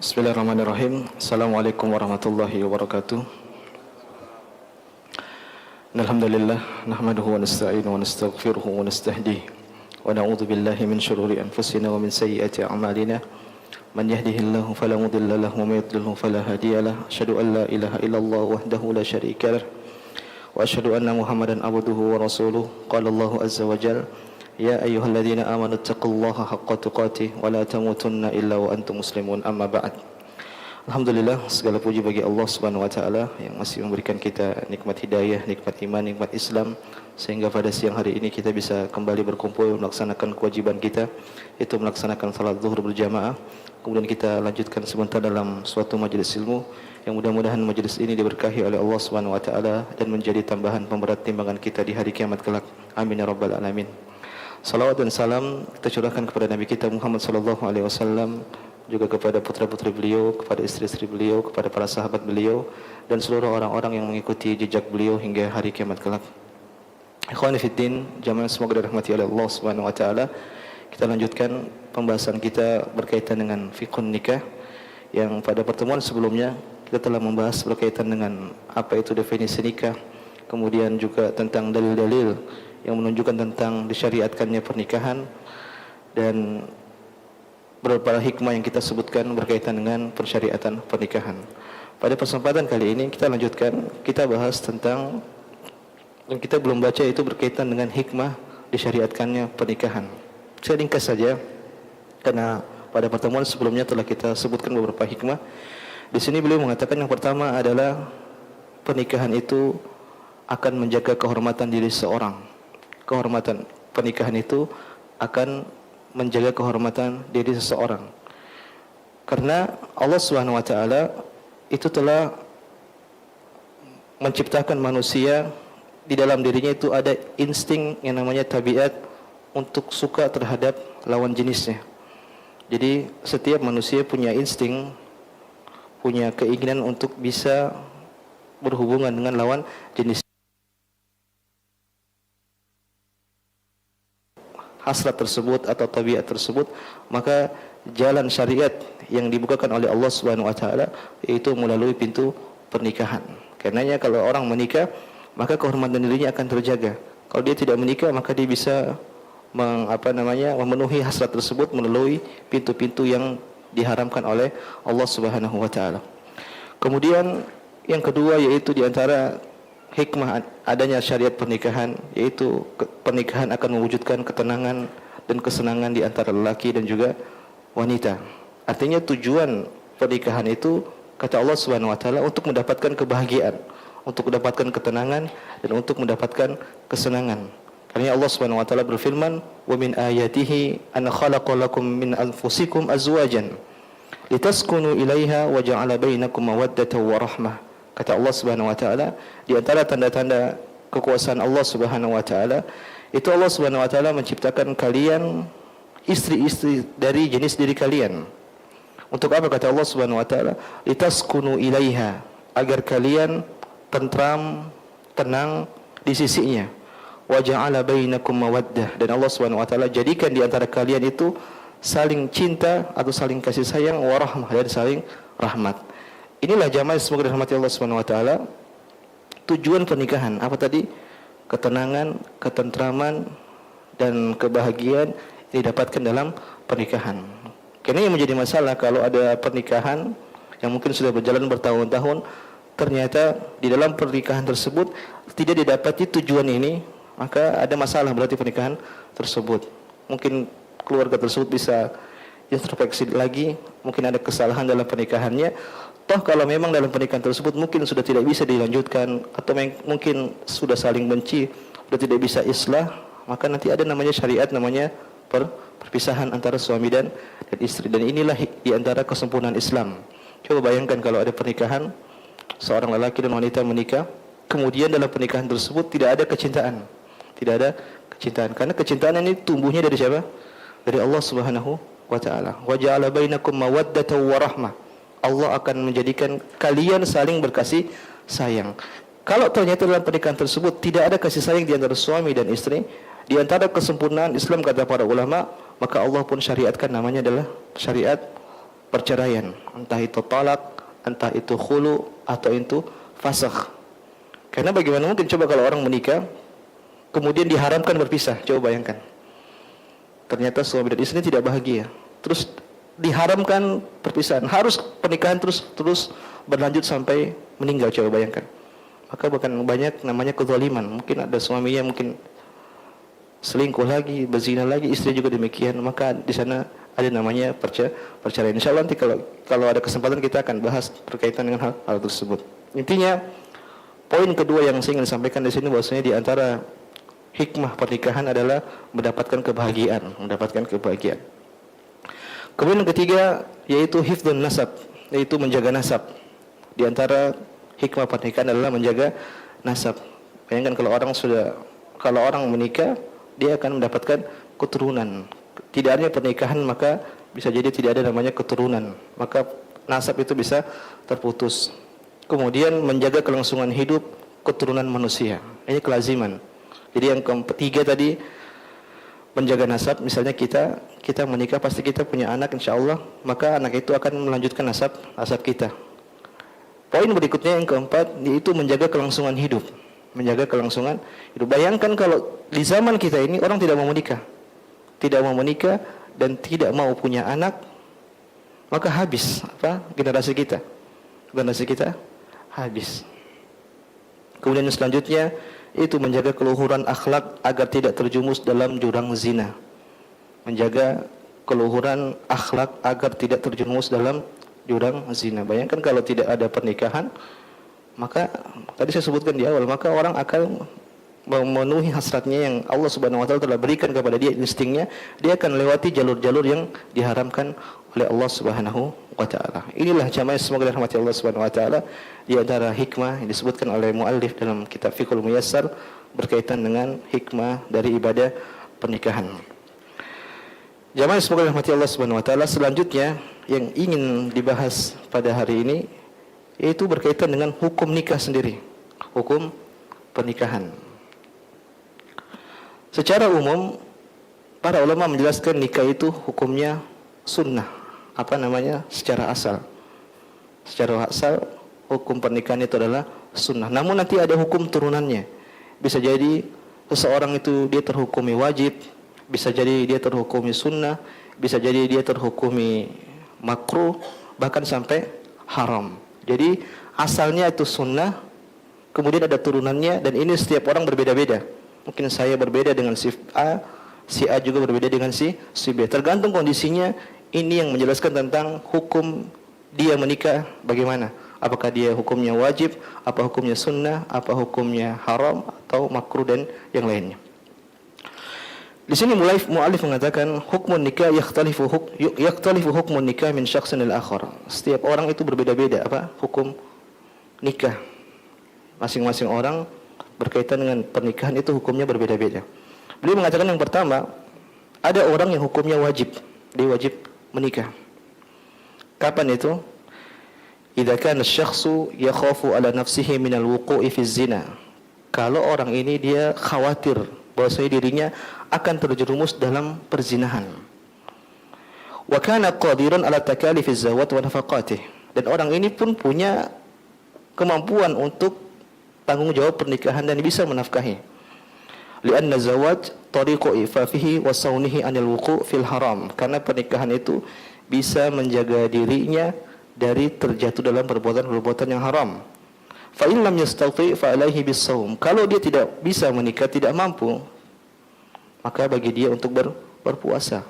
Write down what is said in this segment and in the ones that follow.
Bismillahirrahmanirrahim. Assalamualaikum warahmatullahi wabarakatuh. Alhamdulillah nahmaduhu wa nasta'inuhu wa nastaghfiruhu wa nastahdihi wa na'udzu billahi min shururi anfusina wa min sayyiati a'malina. Man yahdihillahu fala mudilla lahu wa may yudlilhu fala hadiya lahu. Asyhadu an la ilaha illallah wahdahu la syarika lahu wa asyhadu anna Muhammadan abduhu wa rasuluh. Qala Allahu azza wa jalla ya ayyuhalladzina amanu taqullaha haqqa tuqatih wa la tamutunna illa wa antum muslimun, amma ba'd. Alhamdulillah, segala puji bagi Allah Subhanahu wa taala yang masih memberikan kita nikmat hidayah, nikmat iman, nikmat Islam, sehingga pada siang hari ini kita bisa kembali berkumpul melaksanakan kewajiban kita, yaitu melaksanakan salat zuhur berjamaah. Kemudian kita lanjutkan sebentar dalam suatu majelis ilmu yang mudah-mudahan majelis ini diberkahi oleh Allah Subhanahu wa taala dan menjadi tambahan pemberat timbangan kita di hari kiamat kelak. Amin ya rabbal alamin. Salawat dan salam kita curahkan kepada Nabi kita Muhammad sallallahu alaihi wasallam, juga kepada putra-putri beliau, kepada istri-istri beliau, kepada para sahabat beliau dan seluruh orang-orang yang mengikuti jejak beliau hingga hari kiamat kelak. Ikhwani fiddin, jamaah semoga dirahmati oleh Allah Subhanahu wa taala. Kita lanjutkan pembahasan kita berkaitan dengan fiqhun nikah yang pada pertemuan sebelumnya kita telah membahas berkaitan dengan apa itu definisi nikah, kemudian juga tentang dalil-dalil yang menunjukkan tentang disyariatkannya pernikahan dan beberapa hikmah yang kita sebutkan berkaitan dengan pensyariatan pernikahan. Pada kesempatan kali ini kita lanjutkan, kita bahas tentang yang kita belum baca, itu berkaitan dengan hikmah disyariatkannya pernikahan. Saya ringkas saja karena pada pertemuan sebelumnya telah kita sebutkan beberapa hikmah. Di sini beliau mengatakan yang pertama adalah pernikahan itu akan menjaga kehormatan diri seorang. Kehormatan pernikahan itu akan menjaga kehormatan diri seseorang. Karena Allah Subhanahu wa taala itu telah menciptakan manusia, di dalam dirinya itu ada insting yang namanya tabiat untuk suka terhadap lawan jenisnya. Jadi setiap manusia punya insting, punya keinginan untuk bisa berhubungan dengan lawan jenis. Hasrat tersebut atau tabiat tersebut, maka jalan syariat yang dibukakan oleh Allah Subhanahu wa taala yaitu melalui pintu pernikahan. Karenanya kalau orang menikah, maka kehormatan dirinya akan terjaga. Kalau dia tidak menikah, maka dia bisa memenuhi hasrat tersebut melalui pintu-pintu yang diharamkan oleh Allah Subhanahu wa taala. Kemudian yang kedua yaitu di antara hikmah adanya syariat pernikahan, yaitu pernikahan akan mewujudkan ketenangan dan kesenangan di antara lelaki dan juga wanita. Artinya tujuan pernikahan itu, kata Allah Subhanahu wa taala, untuk mendapatkan kebahagiaan, untuk mendapatkan ketenangan dan untuk mendapatkan kesenangan. Karena Allah Subhanahu wa taala berfirman, "Wa min ayatihi an khalaqa lakum min anfusikum azwajan litaskunu ilaiha wa ja'ala bainakum mawaddatan wa rahmah." Kata Allah Subhanahu wa taala, di antara tanda-tanda kekuasaan Allah Subhanahu wa taala itu Allah Subhanahu wa taala menciptakan kalian istri-istri dari jenis diri kalian. Untuk apa kata Allah Subhanahu wa taala? Litaskunu ilaiha, agar kalian tentram, tenang di sisinya. Wa ja'ala bainakum mawaddah, dan Allah Subhanahu wa taala jadikan di antara kalian itu saling cinta atau saling kasih sayang, wa rahmah, dan saling rahmat. Inilah jamaah semoga dirahmati Allah Subhanahu wa taala. Tujuan pernikahan apa tadi? Ketenangan, ketentraman dan kebahagiaan didapatkan dalam pernikahan. Karena yang menjadi masalah kalau ada pernikahan yang mungkin sudah berjalan bertahun-tahun, ternyata di dalam pernikahan tersebut tidak didapati tujuan ini, maka ada masalah berarti pernikahan tersebut. Mungkin keluarga tersebut bisa introspeksi lagi, mungkin ada kesalahan dalam pernikahannya. Toh kalau memang dalam pernikahan tersebut mungkin sudah tidak bisa dilanjutkan, atau mungkin sudah saling benci, sudah tidak bisa islah, maka nanti ada namanya syariat, namanya perpisahan antara suami dan istri. Dan inilah di antara kesempurnaan Islam. Coba bayangkan kalau ada pernikahan, seorang lelaki dan wanita menikah, kemudian dalam pernikahan tersebut tidak ada kecintaan. Tidak ada kecintaan. Karena kecintaan ini tumbuhnya dari siapa? Dari Allah Subhanahu wa taala. Wa ja'ala bainakum mawaddatan wa rahmah. Allah akan menjadikan kalian saling berkasih sayang. Kalau ternyata dalam pernikahan tersebut tidak ada kasih sayang di antara suami dan istri, di antara kesempurnaan Islam kata para ulama, maka Allah pun syariatkan namanya adalah syariat perceraian, entah itu talak, entah itu khulu atau itu fasakh. Karena bagaimana mungkin coba kalau orang menikah kemudian diharamkan berpisah, coba bayangkan. Ternyata suami dan istri tidak bahagia. Terus diharamkan perpisahan, harus pernikahan terus berlanjut sampai meninggal, coba bayangkan. Maka bahkan banyak namanya kezaliman. Mungkin ada suaminya mungkin selingkuh lagi, berzina lagi, istri juga demikian. Maka di sana ada namanya perceraian. Insyaallah nanti kalau ada kesempatan kita akan bahas berkaitan dengan hal tersebut. Intinya poin kedua yang saya ingin sampaikan di sini bahwasanya di antara hikmah pernikahan adalah mendapatkan kebahagiaan. Kemudian yang ketiga yaitu hifdzun nasab, yaitu menjaga nasab. Di antara hikmah pernikahan adalah menjaga nasab. Bayangkan kalau orang menikah, dia akan mendapatkan keturunan. Tidak adanya pernikahan maka bisa jadi tidak ada namanya keturunan. Maka nasab itu bisa terputus. Kemudian menjaga kelangsungan hidup keturunan manusia. Ini kelaziman. Jadi yang ketiga tadi menjaga nasab, misalnya kita menikah pasti kita punya anak insyaallah, maka anak itu akan melanjutkan nasab kita. Poin berikutnya yang keempat yaitu menjaga kelangsungan hidup. Bayangkan kalau di zaman kita ini orang tidak mau menikah. Tidak mau menikah dan tidak mau punya anak, maka habis generasi kita. Generasi kita habis. Kemudian selanjutnya itu menjaga keluhuran akhlak agar tidak terjumus dalam jurang zina. Menjaga keluhuran akhlak agar tidak terjumus dalam jurang zina. Bayangkan kalau tidak ada pernikahan, maka tadi saya sebutkan di awal, maka orang akan memenuhi hasratnya yang Allah Subhanahu wa taala telah berikan kepada dia, instingnya, dia akan lewati jalur-jalur yang diharamkan oleh Allah Subhanahu wa taala. Inilah jamaah semoga dirahmati Allah Subhanahu wa taala di antara hikmah yang disebutkan oleh muallif dalam kitab Fiqhul Muyassar berkaitan dengan hikmah dari ibadah pernikahan. Jamaah semoga dirahmati Allah Subhanahu wa taala, selanjutnya yang ingin dibahas pada hari ini yaitu berkaitan dengan hukum nikah sendiri. Hukum pernikahan. Secara umum para ulama menjelaskan nikah itu hukumnya sunnah. Secara asal. Secara asal hukum pernikahan itu adalah sunnah. Namun nanti ada hukum turunannya. Bisa jadi seseorang itu dia terhukumi wajib, bisa jadi dia terhukumi sunnah, bisa jadi dia terhukumi makruh, bahkan sampai haram. Jadi asalnya itu sunnah, kemudian ada turunannya, dan ini setiap orang berbeda-beda. Mungkin saya berbeda dengan si A, si A juga berbeda dengan si B. Tergantung kondisinya. Ini yang menjelaskan tentang hukum dia menikah bagaimana. Apakah dia hukumnya wajib, apa hukumnya sunnah, apa hukumnya haram atau makruh dan yang lainnya. Di sini muallif mengatakan hukmun nikah yakhtalifu hukmun nikah min syakhsin al-akhar. Setiap orang itu berbeda-beda hukum nikah. Masing-masing orang berkaitan dengan pernikahan itu hukumnya berbeda-beda. Beliau mengatakan yang pertama, ada orang yang hukumnya wajib, dia wajib menikah. Kapan itu? Idza kana asy-syakhsu yakhafu ala nafsihi min al-wuqu'i fi zina. Kalau orang ini dia khawatir bahwasanya dirinya akan terjerumus dalam perzinahan. Wa kana qadiran ala takalifiz zawat wa nafaqatih. Dan orang ini pun punya kemampuan untuk tanggung jawab pernikahan dan bisa menafkahi. Lianna zawaj tariqu ifafihi wa saunihi anil wuqu' fil haram. Karena pernikahan itu bisa menjaga dirinya dari terjatuh dalam perbuatan-perbuatan yang haram. Fa in lam yastati fa alaihi bis-shaum. Kalau dia tidak bisa menikah, tidak mampu, maka bagi dia untuk berpuasa.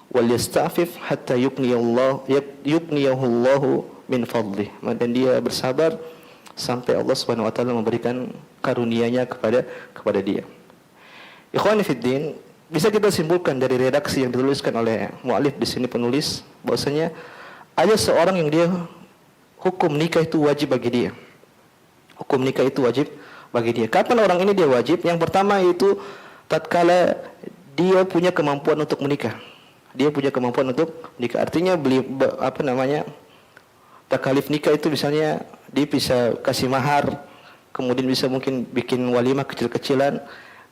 Wal yasta'fif hatta yughniyahu Allahu min fadlih. Dan dia bersabar sampai Allah Subhanahu wa taala memberikan karunia-Nya kepada dia. Ikhwani fid din, bisa kita simpulkan dari redaksi yang dituliskan oleh muallif di sini penulis bahwasanya ada seorang yang dia hukum nikah itu wajib bagi dia. Hukum nikah itu wajib bagi dia. Kapan orang ini dia wajib? Yang pertama itu tatkala dia punya kemampuan untuk menikah. Dia punya kemampuan untuk menikah. Artinya takalif nikah itu misalnya dia bisa kasih mahar, kemudian bisa mungkin bikin walimah kecil-kecilan.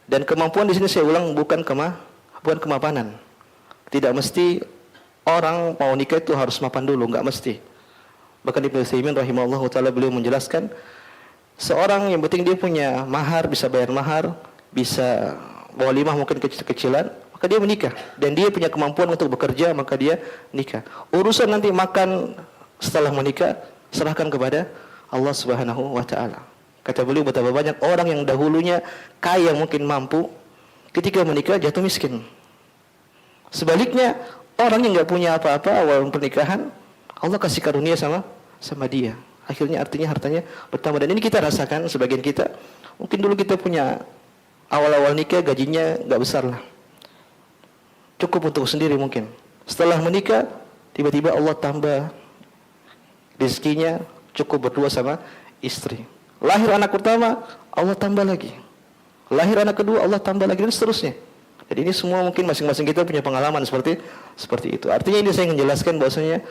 Dan kemampuan di sini saya ulang bukan kemapanan. Tidak mesti orang mau nikah itu harus mapan dulu, enggak mesti. Bahkan Ibnu Utsaimin rahimahullahu taala beliau menjelaskan, seorang yang penting dia punya mahar, bisa bayar mahar, bisa walimah mungkin kecil-kecilan, maka dia menikah. Dan dia punya kemampuan untuk bekerja, maka dia nikah. Urusan nanti makan setelah menikah serahkan kepada Allah Subhanahu wa taala. Kata beliau, betapa banyak orang yang dahulunya kaya, mungkin mampu, ketika menikah jatuh miskin. Sebaliknya, orang yang enggak punya apa-apa awal pernikahan, Allah kasih karunia sama dia. Akhirnya artinya hartanya bertambah. Dan ini kita rasakan, sebagian kita, mungkin dulu kita punya awal-awal nikah gajinya enggak besar lah, cukup untuk sendiri mungkin. Setelah menikah, tiba-tiba Allah tambah rezekinya, cukup berdua sama istri. Lahir anak pertama, Allah tambah lagi. Lahir anak kedua, Allah tambah lagi, dan seterusnya. Jadi ini semua mungkin masing-masing kita punya pengalaman seperti itu. Artinya ini saya menjelaskan bahwasanya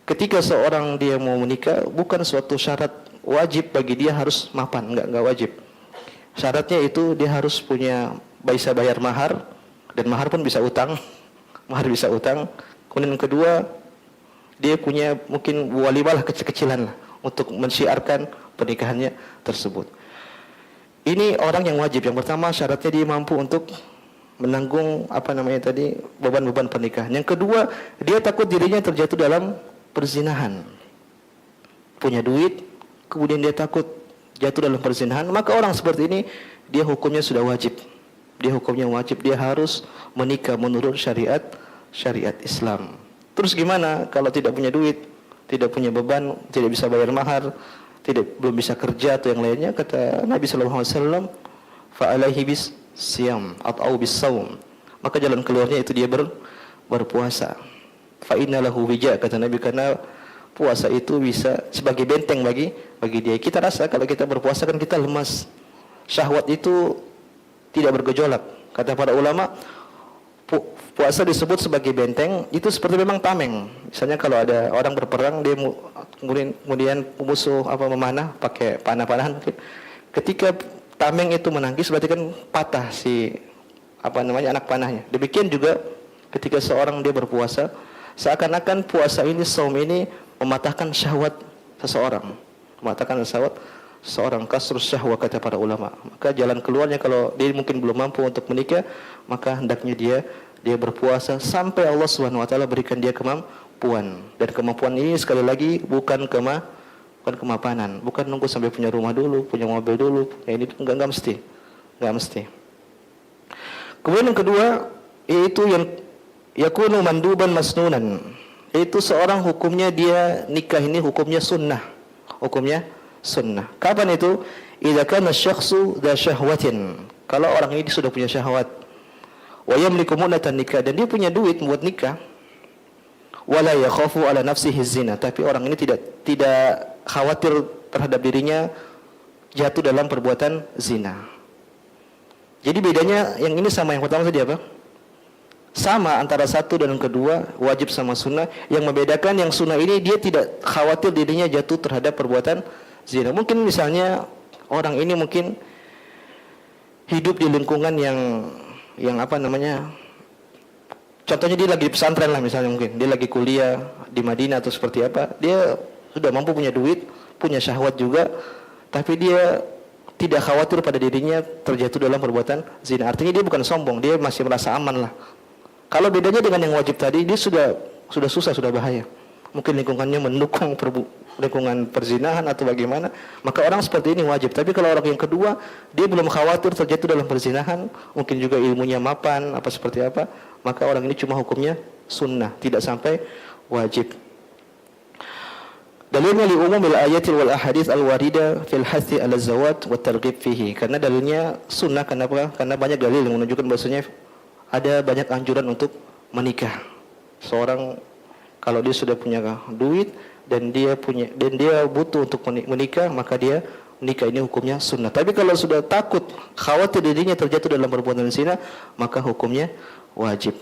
ketika seorang dia mau menikah, bukan suatu syarat wajib bagi dia harus mapan, enggak wajib. Syaratnya itu dia harus punya, bisa bayar mahar, dan mahar pun bisa utang. Mahar bisa utang. Kemudian yang kedua, dia punya mungkin walimah lah, kecil-kecilan lah, untuk mensyiarkan pernikahannya tersebut. Ini orang yang wajib. Yang pertama, syaratnya dia mampu untuk menanggung beban-beban pernikahan. Yang kedua, dia takut dirinya terjatuh dalam perzinahan. Punya duit, kemudian dia takut jatuh dalam perzinahan, maka orang seperti ini dia hukumnya sudah wajib. Dia harus menikah menurut syariat Islam. Terus gimana kalau tidak punya duit, tidak punya beban, tidak bisa bayar mahar, belum bisa kerja atau yang lainnya? Kata Nabi sallallahu alaihi wasallam, fa alaihi bis siyam atau bis saum. Maka jalan keluarnya itu dia berpuasa. Fa innalahu wija, kata Nabi, karena puasa itu bisa sebagai benteng bagi dia. Kita rasa kalau kita berpuasa kan kita lemas. Syahwat itu tidak bergejolak. Kata para ulama, puasa disebut sebagai benteng, itu seperti memang tameng. Misalnya kalau ada orang berperang, dia kemudian musuh memanah pakai panah-panahan mungkin. Ketika tameng itu menangkis, berarti kan patah si anak panahnya. Demikian juga ketika seorang dia berpuasa, seakan-akan puasa ini, saum ini mematahkan syahwat seseorang. Kasrus syahwat, kata para ulama. Maka jalan keluarnya kalau dia mungkin belum mampu untuk menikah, maka hendaknya dia berpuasa sampai Allah Subhanahu wa taala berikan dia kemampuan. Dan kemampuan ini sekali lagi bukan kemapanan, bukan nunggu sampai punya rumah dulu, punya mobil dulu. Ya ini enggak mesti. Kemudian yang kedua, yaitu yang yakunu manduban masnunan. Itu seorang hukumnya dia nikah ini hukumnya sunnah. Kapan itu? Idza kana syakhsu dza syahwatin. Kalau orang ini sudah punya syahwat. Wa yamliku munatan nikah, dan dia punya duit buat nikah. Wala yakhafu ala nafsihi zina, tapi orang ini tidak khawatir terhadap dirinya jatuh dalam perbuatan zina. Jadi bedanya yang ini sama yang pertama tadi apa? Sama antara satu dan yang kedua, wajib sama sunnah. Yang membedakan yang sunnah ini dia tidak khawatir dirinya jatuh terhadap perbuatan zina. Mungkin misalnya orang ini mungkin hidup di lingkungan yang contohnya dia lagi di pesantren lah, misalnya mungkin dia lagi kuliah di Madinah atau seperti apa, dia sudah mampu, punya duit, punya syahwat juga, tapi dia tidak khawatir pada dirinya terjatuh dalam perbuatan zina. Artinya dia bukan sombong, dia masih merasa aman lah. Kalau bedanya dengan yang wajib tadi, dia sudah susah, sudah bahaya. Mungkin lingkungannya mendukung lingkungan perzinahan atau bagaimana, maka orang seperti ini wajib. Tapi kalau orang yang kedua, dia belum khawatir terjatuh dalam perzinahan, mungkin juga ilmunya mapan seperti apa, maka orang ini cuma hukumnya sunnah, tidak sampai wajib. Dalilnya li umumil ayatil wal ahadits al warida fil hathi ala zawat wa targhib fihi. Karena dalilnya sunnah. Kenapa? Karena banyak dalil yang menunjukkan bahwasanya ada banyak anjuran untuk menikah. Seorang kalau dia sudah punya duit dan dia butuh untuk menikah, maka dia menikah, ini hukumnya sunnah. Tapi kalau sudah takut, khawatir dirinya terjatuh dalam perbuatan zina, maka hukumnya wajib.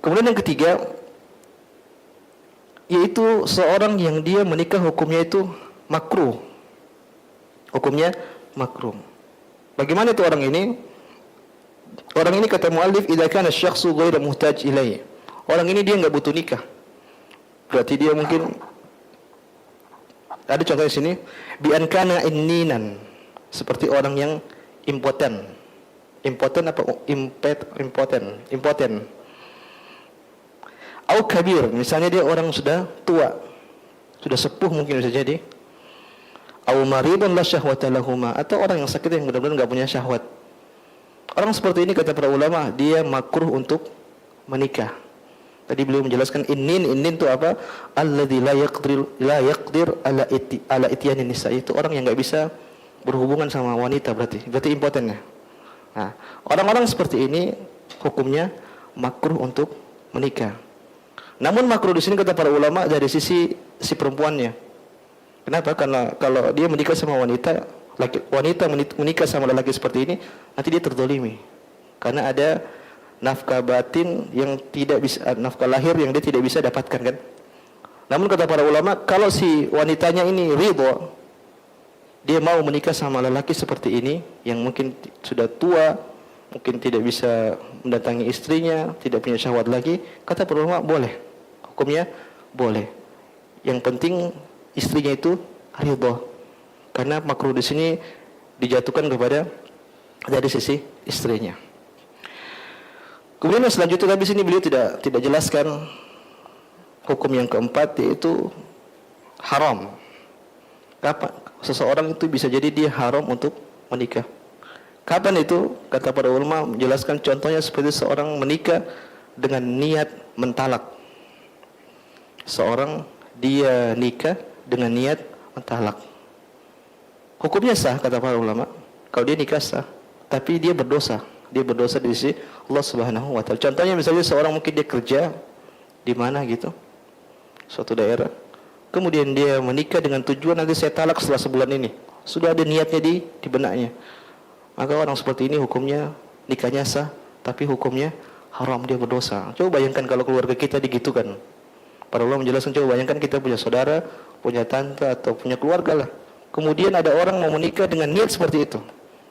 Kemudian yang ketiga, yaitu seorang yang dia menikah hukumnya itu makruh. Hukumnya makruh. Bagaimana itu orang ini? Orang ini kata muallif, idza kana asy-syakhsu ghairu muhtaj ilaihi. Orang ini dia nggak butuh nikah. Berarti dia mungkin ada contoh di sini, bi an kana inninan, seperti orang yang impoten. Impoten apa? Impoten. Au kabir, misalnya dia orang sudah tua, sudah sepuh mungkin bisa jadi. Au maridun la syahwata lahuma, atau orang yang sakit yang benar-benar enggak punya syahwat. Orang seperti ini kata para ulama, dia makruh untuk menikah. Tadi beliau menjelaskan innin itu apa? Alladzi la yaqdir ala ityanin nisa, itu orang yang enggak bisa berhubungan sama wanita, berarti impoten ya. Nah, orang-orang seperti ini hukumnya makruh untuk menikah. Namun makruh di sini kata para ulama dari sisi si perempuannya. Kenapa? Karena kalau dia menikah sama wanita menikah sama lelaki seperti ini, nanti dia terzalimi. Karena ada nafkah batin yang tidak bisa, nafkah lahir yang dia tidak bisa dapatkan kan. Namun kata para ulama, kalau si wanitanya ini ridho, dia mau menikah sama lelaki seperti ini yang mungkin sudah tua, mungkin tidak bisa mendatangi istrinya, tidak punya syahwat lagi, kata para ulama boleh. Hukumnya boleh. Yang penting istrinya itu ridho. Karena makruh di sini dijatuhkan kepada dari sisi istrinya. Kemudian selanjutnya di sini beliau tidak jelaskan hukum yang keempat, yaitu haram. Kapan seseorang itu bisa jadi dia haram untuk menikah? Kapan itu? Kata para ulama menjelaskan contohnya seperti seorang menikah dengan niat mentalak. Seorang dia nikah dengan niat mentalak. Hukumnya sah kata para ulama. Kalau dia nikah sah, tapi dia berdosa. Dia berdosa di sisi Allah Subhanahu wa taala. Contohnya misalnya seorang mungkin dia kerja di mana gitu, suatu daerah. Kemudian dia menikah dengan tujuan nanti saya talak setelah sebulan ini. Sudah ada niatnya di benaknya. Maka orang seperti ini hukumnya nikahnya sah, tapi hukumnya haram, dia berdosa. Coba bayangkan kalau keluarga kita digitukan. Para ulama menjelaskan, coba bayangkan kita punya saudara, punya tante atau punya keluarga lah. Kemudian ada orang mau menikah dengan niat seperti itu.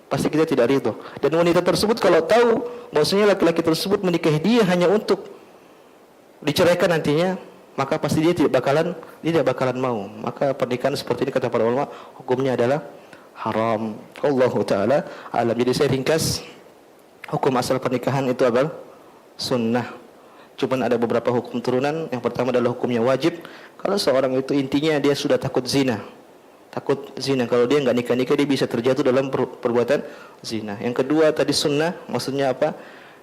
Pasti kita tidak ridho. Dan wanita tersebut kalau tahu bahwasanya laki-laki tersebut menikahi dia hanya untuk diceraikan nantinya, maka pasti dia tidak bakalan mau. Maka pernikahan seperti ini kata para ulama hukumnya adalah haram. Allahu taala alam. Jadi saya ringkas, hukum asal pernikahan itu adalah sunnah. Cuman ada beberapa hukum turunan. Yang pertama adalah hukumnya wajib. Kalau seorang itu intinya dia sudah takut zina. Kalau dia enggak nikah-nikah dia bisa terjatuh dalam perbuatan zina. Yang kedua tadi sunnah, maksudnya apa?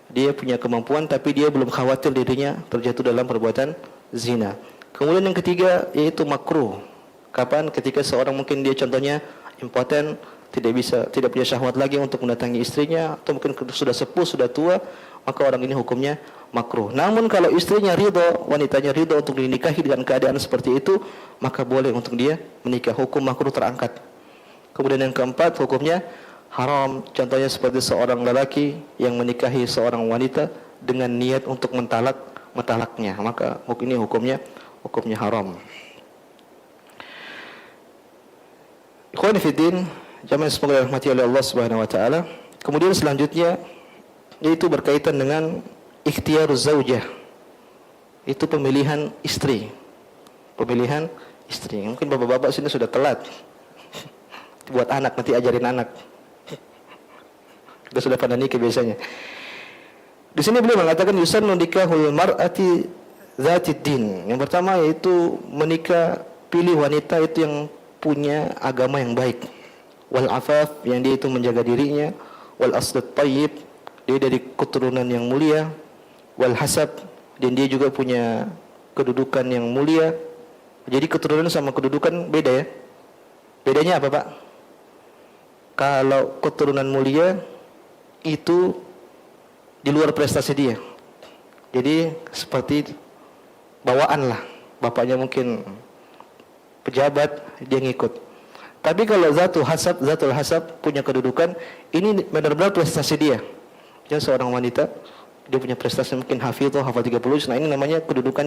Dia punya kemampuan tapi dia belum khawatir dirinya terjatuh dalam perbuatan zina. Kemudian yang ketiga yaitu makruh. Kapan? Ketika seorang mungkin dia contohnya impoten, tidak punya syahwat lagi untuk mendatangi istrinya, atau mungkin sudah sepuh, sudah tua, maka orang ini hukumnya makruh. Namun kalau istrinya ridho, wanitanya ridho untuk dinikahi dengan keadaan seperti itu, maka boleh untuk dia menikah. Hukum makruh terangkat. Kemudian yang keempat hukumnya haram. Contohnya seperti seorang lelaki yang menikahi seorang wanita dengan niat untuk mentalaknya, maka ini hukumnya haram. Ikhwan fillah, jamaah semoga dirahmati oleh Allah Subhanahu wa taala. Kemudian selanjutnya yaitu berkaitan dengan ikhtiyaruz zaujah. Itu pemilihan istri. Mungkin bapak-bapak sini sudah telat. Buat anak, nanti ajarin anak. Kita sudah pada nikah biasanya. Di sini beliau mengatakan yusannu nikahul mar'ati dzatid din. Yang pertama yaitu menikah, pilih wanita itu yang punya agama yang baik. Wal afaf, yang dia itu menjaga dirinya. Wal aslat tayyib, dia dari keturunan yang mulia. Wal hasab, dan dia juga punya kedudukan yang mulia. Jadi keturunan sama kedudukan beda ya. Bedanya apa Pak? Kalau keturunan mulia itu di luar prestasi dia. Jadi seperti bawaan lah. Bapaknya mungkin pejabat, dia ngikut. Tapi kalau zatul hasab punya kedudukan, ini benar-benar prestasi dia. Dia seorang wanita, dia punya prestasi mungkin hafal 30 juz. Nah ini namanya kedudukan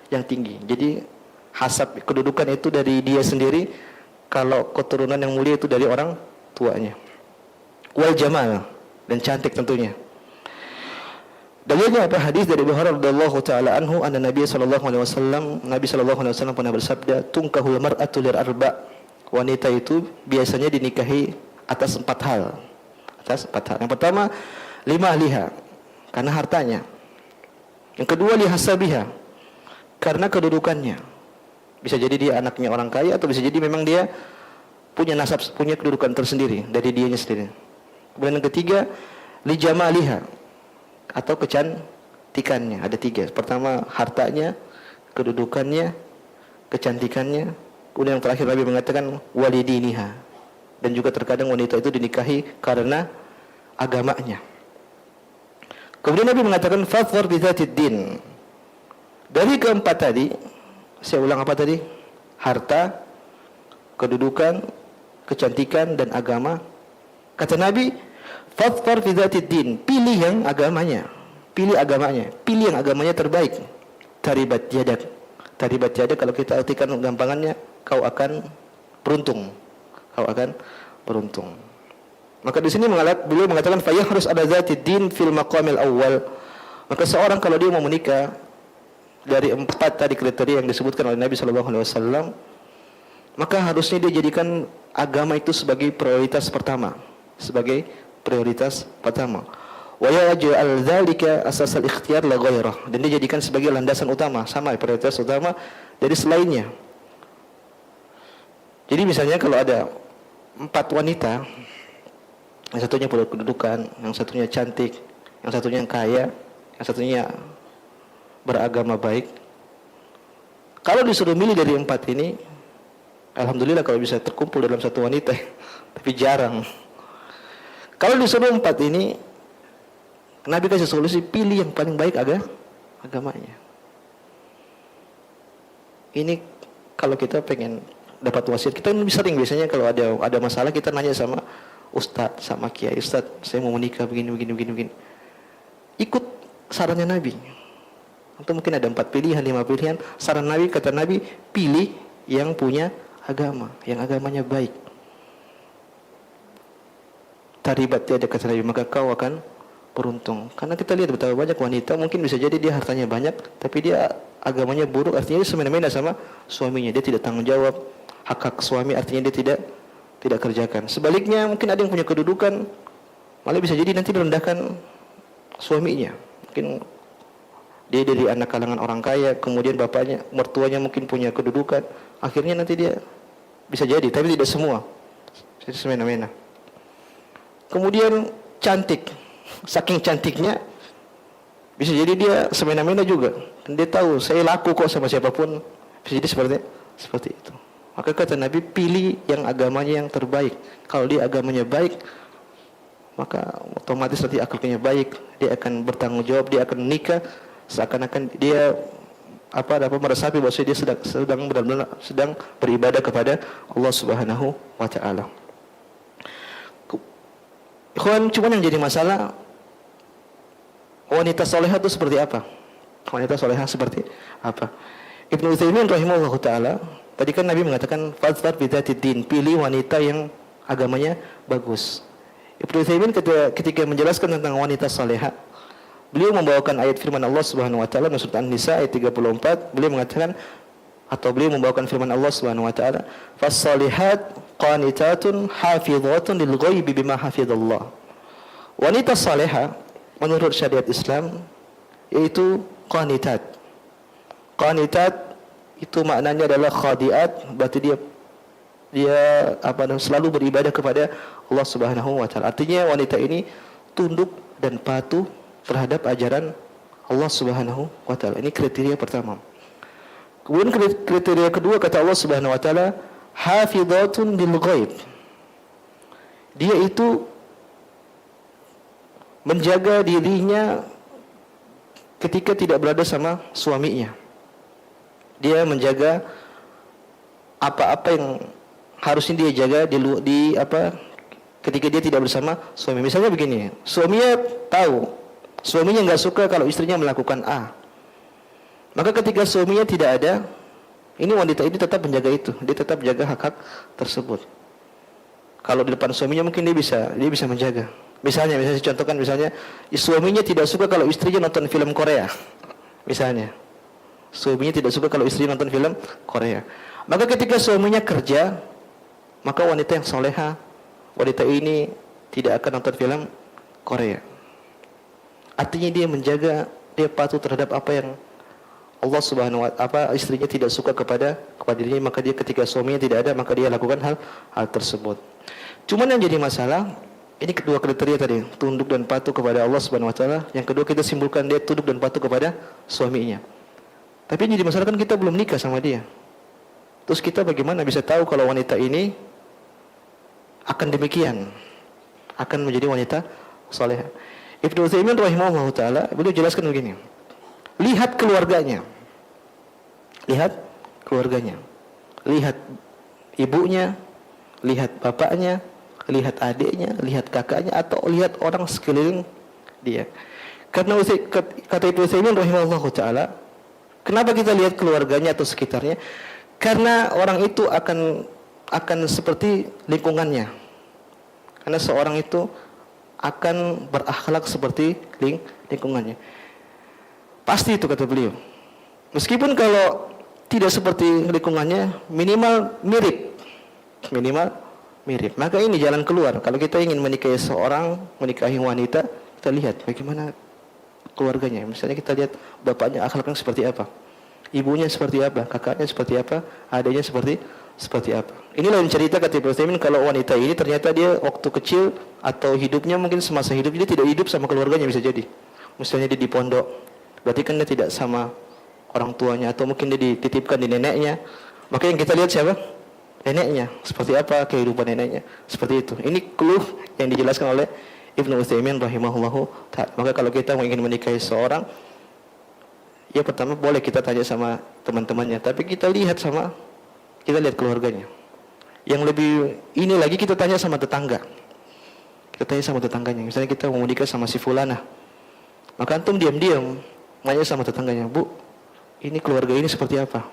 yang tinggi. Jadi hasab, kedudukan itu dari dia sendiri. Kalau keturunan yang mulia itu dari orang tuanya. Wal jamal, dan cantik tentunya. Dalilnya apa? Hadis dari Abu Hurairah radhiyallahu taala anhu, anna Nabi sallallahu alaihi wasallam pernah bersabda, "Tunkahul mar'atu lir arba'." Wanita itu biasanya dinikahi atas 4 hal. Atas 4 hal. Yang pertama, lima liha, karena hartanya. Yang kedua, lihasabiha, karena kedudukannya. Bisa jadi dia anaknya orang kaya, atau bisa jadi memang dia punya nasab, punya kedudukan tersendiri dari dianya sendiri. Kemudian yang ketiga, lijamaliha, atau kecantikannya. Ada 3. Pertama, hartanya, kedudukannya, kecantikannya. Kemudian yang terakhir Nabi mengatakan walidiniha, dan juga terkadang wanita itu dinikahi karena agamanya. Kemudian Nabi mengatakan fadhfar bidzatid din. Dari keempat tadi, saya ulang apa tadi? Harta, kedudukan, kecantikan, dan agama. Kata Nabi, fadhfar bidzatid din, pilih yang agamanya. Pilih agamanya, pilih yang agamanya terbaik. Taribat yadak. Taribat yadak kalau kita artikan gampangannya, kau akan beruntung. Kau akan beruntung. Maka di sini beliau mengatakan fayah harus ada zatid din fil maqamil awal. Maka seorang kalau dia mau menikah dari 4 tadi kriteria yang disebutkan oleh Nabi sallallahu alaihi wasallam, maka harusnya dia jadikan agama itu sebagai prioritas pertama, sebagai prioritas pertama. Wa yaj'al dzalika asasal ikhtiyar la ghairah, dan dia jadikan sebagai landasan utama, sama prioritas utama dari selainnya. Jadi misalnya kalau ada 4 wanita, yang satunya punya kedudukan, yang satunya cantik, yang satunya kaya, yang satunya beragama baik. Kalau disuruh milih dari 4 ini, alhamdulillah kalau bisa terkumpul dalam satu wanita, tapi jarang. Kalau disuruh 4 ini, Nabi kasih solusi, pilih yang paling baik agamanya. Ini kalau kita pengen dapat wasiat, kita sering biasanya kalau ada masalah kita nanya sama ustadz, sama kiai, ustadz saya mau menikah begini. Ikut sarannya Nabi. Atau mungkin ada 4 pilihan, 5 pilihan. Saran Nabi, kata Nabi, pilih yang punya agama, yang agamanya baik. Taribat tiada, kata Nabi, maka kau akan beruntung. Karena kita lihat betapa banyak wanita, mungkin bisa jadi dia hartanya banyak, tapi dia agamanya buruk, artinya dia semena-mena sama suaminya. Dia tidak tanggung jawab hak suami, artinya dia tidak kerjakan. Sebaliknya mungkin ada yang punya kedudukan, malah bisa jadi nanti merendahkan suaminya. Mungkin dia dari anak kalangan orang kaya, kemudian bapaknya, mertuanya mungkin punya kedudukan, akhirnya nanti dia bisa jadi, tapi tidak semua. Jadi semena-mena. Kemudian cantik, saking cantiknya bisa jadi dia semena-mena juga. Dan dia tahu saya laku kok sama siapapun. Bisa jadi seperti itu. Maka kata Nabi, pilih yang agamanya yang terbaik. Kalau dia agamanya baik, maka otomatis nanti akhlaknya baik, dia akan bertanggung jawab, dia akan menikah seakan-akan dia dapat meresapi bahwa dia sedang benar-benar sedang beribadah kepada Allah Subhanahu wa taala. Ikhwan, cuma yang jadi masalah wanita solehah itu seperti apa? Wanita solehah seperti apa? Ibnu Utsaimin rahimahullahu taala, tadi kan Nabi mengatakan fadhfar bidzatid din, pilih wanita yang agamanya bagus. Ibnu Utsaimin ketika menjelaskan tentang wanita salehah, beliau membawakan ayat firman Allah Subhanahu wa taala dalam surat An-Nisa ayat 34. Beliau mengatakan, atau beliau membawakan firman Allah Subhanahu wa taala, "Fas-salihat qanitatun hafizatun lil ghaibi bima hafizallah." Wanita salehah menurut syariat Islam yaitu qanitat. Qanitat itu maknanya adalah khadiat, berarti dia selalu beribadah kepada Allah Subhanahu wa taala. Artinya wanita ini tunduk dan patuh terhadap ajaran Allah Subhanahu wa taala. Ini kriteria pertama. Kemudian kriteria kedua, kata Allah Subhanahu wa taala, hafizatun lil ghaib. Dia itu menjaga dirinya ketika tidak berada sama suaminya. Dia menjaga apa-apa yang harusnya dia jaga ketika dia tidak bersama suami. Misalnya begini, suaminya tahu, suaminya nggak suka kalau istrinya melakukan A. Maka ketika suaminya tidak ada, ini wanita ini tetap menjaga itu, dia tetap jaga hak-hak tersebut. Kalau di depan suaminya mungkin dia bisa menjaga. Misalnya saya contohkan misalnya suaminya tidak suka kalau istrinya nonton film Korea. Misalnya suaminya tidak suka kalau istrinya nonton film Korea. Maka ketika suaminya kerja, maka wanita yang soleha, wanita ini tidak akan nonton film Korea. Artinya dia menjaga, dia patuh terhadap apa yang Allah Subhanahu wa taala istrinya tidak suka kepada dirinya, maka dia ketika suaminya tidak ada, maka dia lakukan hal tersebut. Cuman yang jadi masalah, ini kedua kriteria tadi, tunduk dan patuh kepada Allah Subhanahu wa taala. Yang kedua kita simpulkan dia tunduk dan patuh kepada suaminya. Tapi yang jadi masalah kan kita belum nikah sama dia. Terus kita bagaimana bisa tahu kalau wanita ini akan demikian, akan menjadi wanita salehah? Ibnu Utsaimin rahimahullah taala beliau jelaskan begini. Lihat keluarganya. Lihat keluarganya. Lihat ibunya, lihat bapaknya, lihat adiknya, lihat kakaknya, atau lihat orang sekeliling dia. Karena kata Ibnu Utsaimin rahimahullah taala, kenapa kita lihat keluarganya atau sekitarnya? Karena orang itu akan seperti lingkungannya. Karena seorang itu akan berakhlak seperti lingkungannya. Pasti itu kata beliau. Meskipun kalau tidak seperti lingkungannya, minimal mirip. Minimal mirip. Maka ini jalan keluar. Kalau kita ingin menikahi seorang, menikahi wanita, kita lihat bagaimana keluarganya. Misalnya kita lihat bapaknya akhlaknya seperti apa, ibunya seperti apa, kakaknya seperti apa, adiknya seperti apa. Inilah yang cerita kata Ibnu Utsaimin, kalau wanita ini ternyata dia waktu kecil atau hidupnya mungkin semasa hidup dia tidak hidup sama keluarganya, bisa jadi. Misalnya dia di pondok, berarti kan dia tidak sama orang tuanya, atau mungkin dia dititipkan di neneknya. Maka yang kita lihat siapa? Neneknya. Seperti apa kehidupan neneknya? Seperti itu. Ini clue yang dijelaskan oleh Ibnu Utsaimin rahimahullahu ta'ala. Maka kalau kita ingin menikahi seorang, ya pertama boleh kita tanya sama teman-temannya, tapi kita lihat keluarganya. Yang lebih ini lagi kita tanya sama tetangga. Kita tanya sama tetangganya. Misalnya kita mau menikah sama si fulana, maka antum diam-diam nanya sama tetangganya, "Bu, ini keluarga ini seperti apa?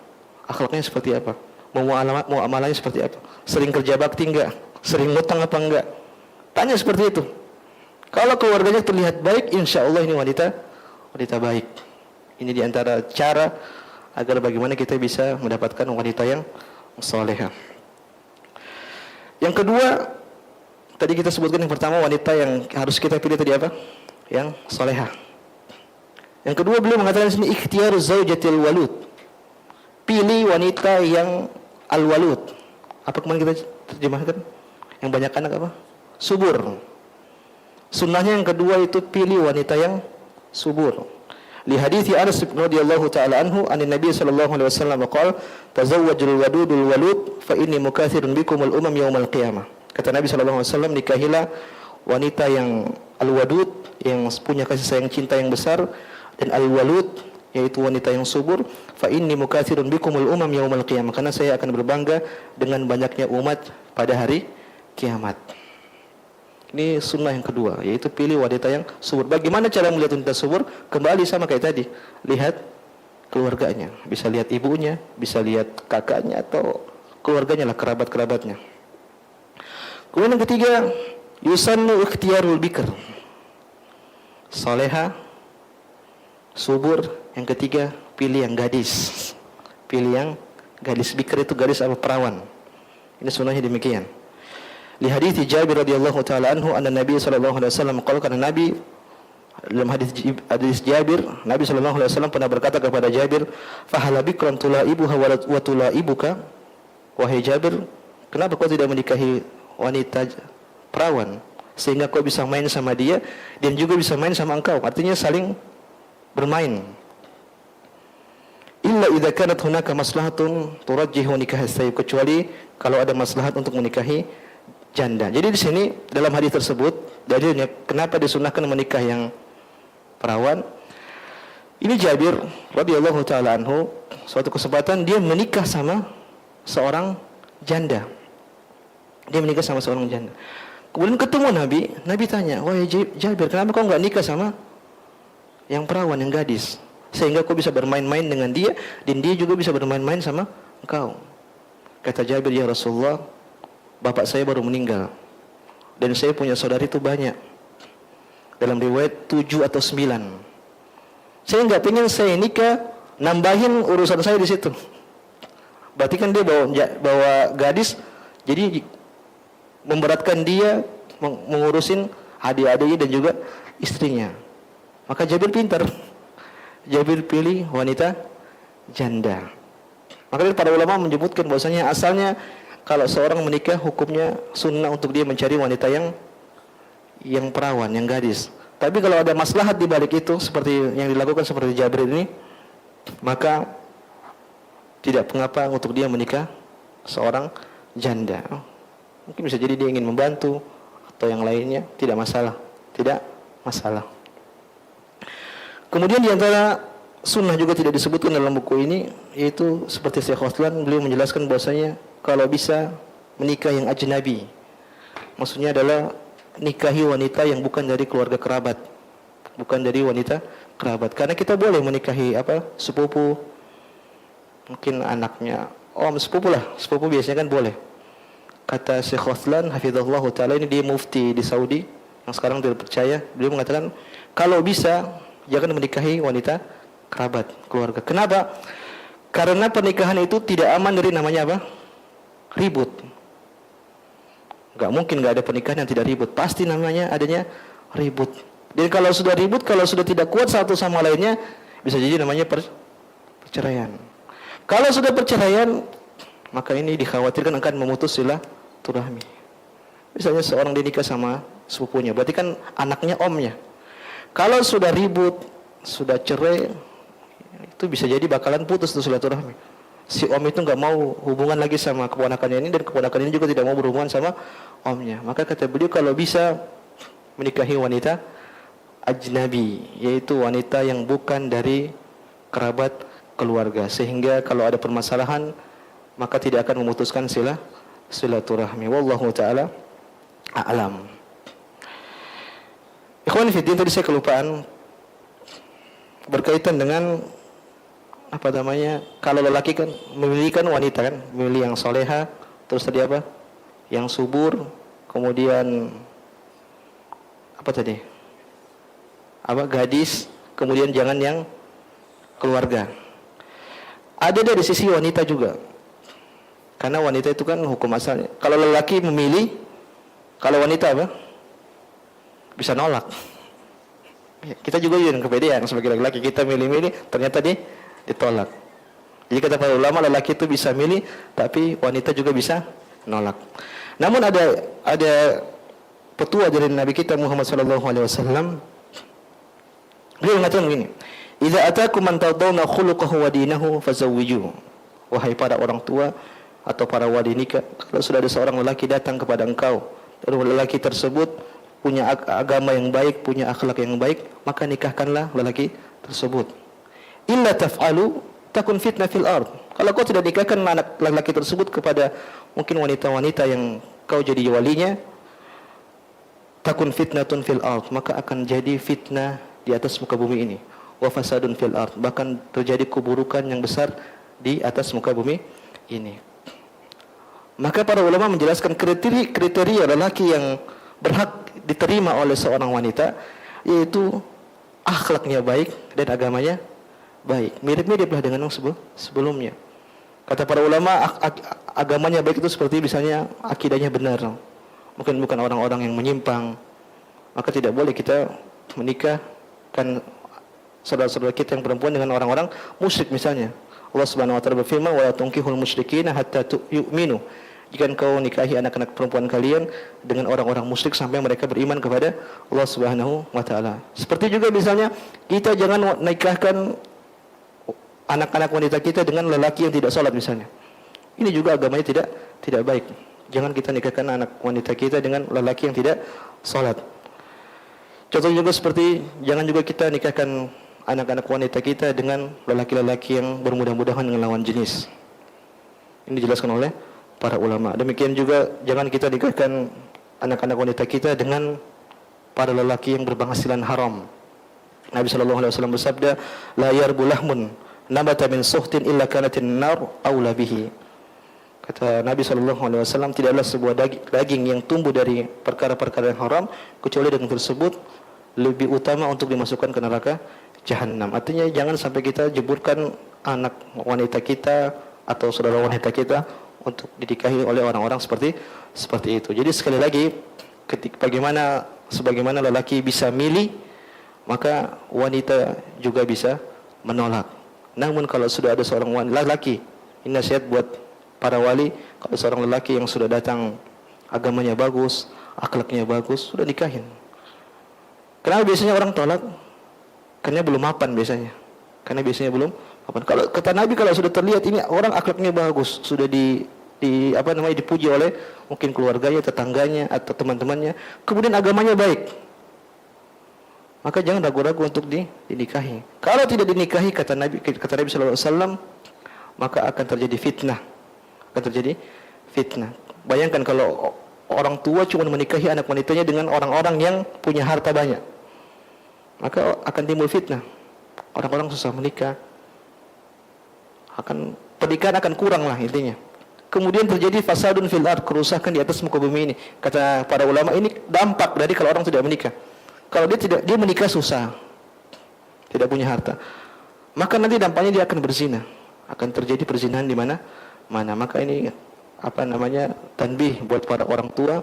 Akhlaknya seperti apa? Mau amalannya seperti apa? Sering kerja bakti enggak? Sering ngutang apa enggak?" Tanya seperti itu. Kalau keluarganya terlihat baik, insya Allah ini wanita baik. Ini diantara cara agar bagaimana kita bisa mendapatkan wanita yang salehah. Yang kedua, tadi kita sebutkan yang pertama, wanita yang harus kita pilih tadi apa? Yang salehah. Yang kedua, beliau mengatakan di sini ikhtiyaru zaujatil walud. Pilih wanita yang al-walud. Apa kemarin kita terjemahkan? Yang banyak anak apa? Subur. Sunnahnya yang kedua itu pilih wanita yang subur. Li hadithi Anas bin radhiyallahu taala anhu an Nabi sallallahu alaihi wasallam qala tazawwajul wadudul walud fa inni mukatsirun bikumul umam yaumal qiyamah. Kata Nabi sallallahu alaihi wasallam, nikahilah wanita yang al-wadud, yang punya kasih sayang cinta yang besar, dan al-walud yaitu wanita yang subur. Fa inni mukatsirun bikumul umam yaumal qiyamah, karena saya akan berbangga dengan banyaknya umat pada hari kiamat. Ini sunnah yang kedua, yaitu pilih wanita yang subur. Bagaimana cara melihat wanita subur? Kembali sama kayak tadi, lihat keluarganya. Bisa lihat ibunya, bisa lihat kakaknya, atau keluarganya lah, kerabat-kerabatnya. Kemudian yang ketiga, yusannu ikhtiyarul bikr. Saleha, subur. Yang ketiga, pilih yang gadis. Pilih yang gadis. Bikr itu gadis apa? Perawan. Ini sunnahnya demikian. Li hadithi Jabir radhiyallahu taala anhu anna Nabi sallallahu alaihi wasallam qala, karena Nabi dalam hadis Jabir, Nabi sallallahu alaihi wasallam pernah berkata kepada Jabir, "Fahala bikran tulaibuha wa tulaibuka?" Wahai Jabir, kenapa kau tidak menikahi wanita perawan sehingga kau bisa main sama dia dan juga bisa main sama engkau? Artinya saling bermain. Illa idza kanat hunaka maslahatun turajjihu nikah as-sayyib, kecuali kalau ada maslahat untuk menikahi janda. Jadi di sini dalam hadis tersebut dalilnya kenapa disunahkan menikah yang perawan. Ini Jabir radhiyallahu taala anhu, suatu kesempatan dia menikah sama seorang janda. Dia menikah sama seorang janda. Kemudian ketemu Nabi, Nabi tanya, "Wahai Jabir, kenapa kau enggak nikah sama yang perawan, yang gadis? Sehingga kau bisa bermain-main dengan dia dan dia juga bisa bermain-main sama engkau." Kata Jabir, "Ya Rasulullah, bapak saya baru meninggal dan saya punya saudari itu banyak. Dalam riwayat 7 atau 9. Saya nggak pengen saya nikah nambahin urusan saya di situ. Berarti kan dia bawa gadis, jadi memberatkan dia mengurusin adik-adiknya dan juga istrinya. Maka Jabir pintar. Jabir pilih wanita janda. Maka para ulama menyebutkan bahwasanya asalnya kalau seorang menikah hukumnya sunnah untuk dia mencari wanita yang perawan, yang gadis. Tapi kalau ada maslahat di balik itu seperti yang dilakukan seperti Jabir ini, maka tidak mengapa untuk dia menikah seorang janda. Mungkin bisa jadi dia ingin membantu atau yang lainnya, tidak masalah. Tidak masalah. Kemudian di antara sunnah juga tidak disebutkan dalam buku ini, yaitu seperti Syekh Khoslan, beliau menjelaskan bahwasanya kalau bisa menikah yang ajnabi. Maksudnya adalah nikahi wanita yang bukan dari keluarga kerabat. Bukan dari wanita kerabat. Karena kita boleh menikahi sepupu, mungkin anaknya sepupu lah. Sepupu biasanya kan boleh. Kata Syekh Khoslan hafizahullah taala, ini dia mufti di Saudi yang sekarang tidak percaya. Beliau mengatakan kalau bisa jangan menikahi wanita kerabat, keluarga. Kenapa? Karena pernikahan itu tidak aman dari namanya ribut. Gak mungkin gak ada pernikahan yang tidak ribut. Pasti namanya adanya ribut. Dan kalau sudah ribut, kalau sudah tidak kuat satu sama lainnya, bisa jadi namanya perceraian. Kalau sudah perceraian, maka ini dikhawatirkan akan memutus silaturahmi. Misalnya seorang dinikah sama sepupunya, berarti kan anaknya omnya. Kalau sudah ribut, sudah cerai, itu bisa jadi bakalan putus tuh silaturahmi. Si om itu nggak mau hubungan lagi sama keponakannya ini, dan keponakan ini juga tidak mau berhubungan sama omnya. Maka kata beliau kalau bisa menikahi wanita ajnabi, yaitu wanita yang bukan dari kerabat keluarga, sehingga kalau ada permasalahan maka tidak akan memutuskan silaturahmi. Wallahu taala a'lam. Ikhwan fillah, tadi saya kelupaan berkaitan dengan kalau lelaki kan memilih wanita kan, memilih yang soleha, terus tadi yang subur, kemudian gadis, kemudian jangan yang keluarga. Ada dari sisi wanita juga, karena wanita itu kan hukum asalnya. Kalau lelaki memilih, kalau wanita bisa nolak. Kita juga yang kepedean sebagai laki-laki, kita milih-milih, ternyata ditolak. Jadi kata para ulama, lelaki itu bisa milih, tapi wanita juga bisa nolak. Namun ada petua dari Nabi kita Muhammad SAW. Beliau mengatakan begini, "Idza atakum man tardawna khuluquhu wa dinahu fazawwijuhu." Wahai para orang tua atau para wali nikah, kalau sudah ada seorang lelaki datang kepada engkau, dan lelaki tersebut punya agama yang baik, punya akhlak yang baik, maka nikahkanlah lelaki tersebut. Illa taf'alu takun fitnah fil ard. Kalau kau tidak nikahkan anak lelaki tersebut kepada mungkin wanita-wanita yang kau jadi walinya, takun fitnatun fil ard, maka akan jadi fitnah di atas muka bumi ini. Wa fasadun fil ard, bahkan terjadi keburukan yang besar di atas muka bumi ini. Maka para ulama menjelaskan kriteria lelaki yang berhak diterima oleh seorang wanita, yaitu akhlaknya baik dan agamanya baik. Mirip-miriplah dengan yang sebelumnya. Kata para ulama, agamanya baik itu seperti misalnya akidahnya benar, mungkin bukan orang-orang yang menyimpang. Maka tidak boleh kita menikahkan saudara-saudara kita yang perempuan dengan orang-orang musyrik misalnya. Allah Subhanahu wa taala berfirman, "Wa la tunkihul musyrikina hatta yu'minu." Jika engkau nikahi anak-anak perempuan kalian dengan orang-orang musyrik sampai mereka beriman kepada Allah Subhanahu wa taala. Seperti juga misalnya kita jangan nikahkan anak-anak wanita kita dengan lelaki yang tidak salat misalnya. Ini juga agamanya tidak baik. Jangan kita nikahkan anak wanita kita dengan lelaki yang tidak salat. Contoh juga seperti jangan juga kita nikahkan anak-anak wanita kita dengan lelaki-lelaki yang bermudah-mudahan dengan lawan jenis. Ini dijelaskan oleh para ulama. Demikian juga jangan kita nikahkan anak-anak wanita kita dengan para lelaki yang berpenghasilan haram. Nabi sallallahu alaihi wasallam bersabda, "La yarbu lahmun nabata min suhtin illa kanatin nar aula bihi." Kata Nabi sallallahu alaihi wasallam, tidaklah sebuah daging yang tumbuh dari perkara-perkara yang haram kecuali daging tersebut lebih utama untuk dimasukkan ke neraka Jahannam. Artinya jangan sampai kita jeburkan anak wanita kita atau saudara wanita kita untuk dinikahi oleh orang-orang seperti itu. Jadi sekali lagi, sebagaimana lelaki bisa milih, maka wanita juga bisa menolak. Namun kalau sudah ada seorang lelaki, ini nasihat buat para wali, kalau seorang lelaki yang sudah datang agamanya bagus, akhlaknya bagus, sudah nikahin. Kenapa biasanya orang tolak? Karena belum mapan biasanya. Karena biasanya belum mapan. Kalau kata Nabi, kalau sudah terlihat ini orang akhlaknya bagus, sudah dipuji oleh mungkin keluarganya, tetangganya atau teman-temannya, kemudian agamanya baik, maka jangan ragu-ragu untuk dinikahi. Kalau tidak dinikahi, kata Nabi sallallahu alaihi wasallam, maka akan terjadi fitnah. Bayangkan kalau orang tua cuma menikahi anak wanitanya dengan orang-orang yang punya harta banyak, maka akan timbul fitnah. Orang-orang susah menikah, pernikahan akan kurang lah intinya. Kemudian terjadi fasadun fil ard, kerusakan di atas muka bumi ini. Kata para ulama, ini dampak dari kalau orang tidak menikah. Kalau dia menikah susah, tidak punya harta, maka nanti dampaknya dia akan berzina, akan terjadi perzinahan di mana. Maka ini tanbih buat para orang tua.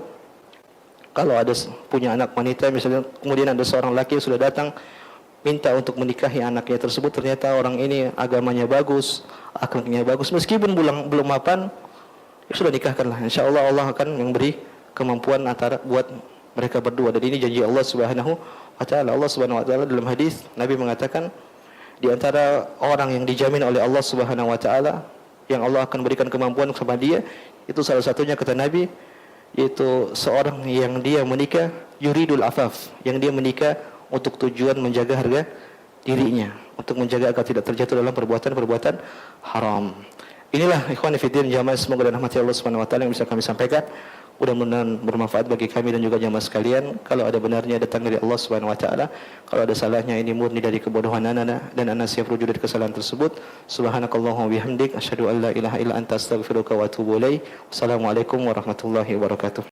Kalau ada punya anak wanita misalnya, kemudian ada seorang laki yang sudah datang minta untuk menikahi anaknya tersebut, ternyata orang ini agamanya bagus, akhlaknya bagus, meskipun belum mapan, ya sudah nikahkanlah. Insyaallah Allah akan memberi kemampuan buat mereka berdua. Dan ini janji Allah Subhanahu wa taala. Allah Subhanahu wa taala dalam hadis Nabi mengatakan, di antara orang yang dijamin oleh Allah Subhanahu wa taala yang Allah akan berikan kemampuan kepada dia, itu salah satunya kata Nabi, yaitu seorang yang dia menikah yuridul afaf, yang dia menikah untuk tujuan menjaga harga dirinya, untuk menjaga agar tidak terjatuh dalam perbuatan haram. Inilah ikhwan fillah jamaah, semoga dan rahmati Allah Subhanahu wa taala yang bisa kami sampaikan. Mudah-mudahan bermanfaat bagi kami dan juga jamaah sekalian. Kalau ada benarnya datang dari Allah Subhanahu wa taala, kalau ada salahnya ini murni dari kebodohan ana dan ana siap rujuk dari kesalahan tersebut. Subhanakallahumma bihamdik asyhadu an la ilaha illa anta astaghfiruka wa atubu ilaik. Wassalamualaikum warahmatullahi wabarakatuh.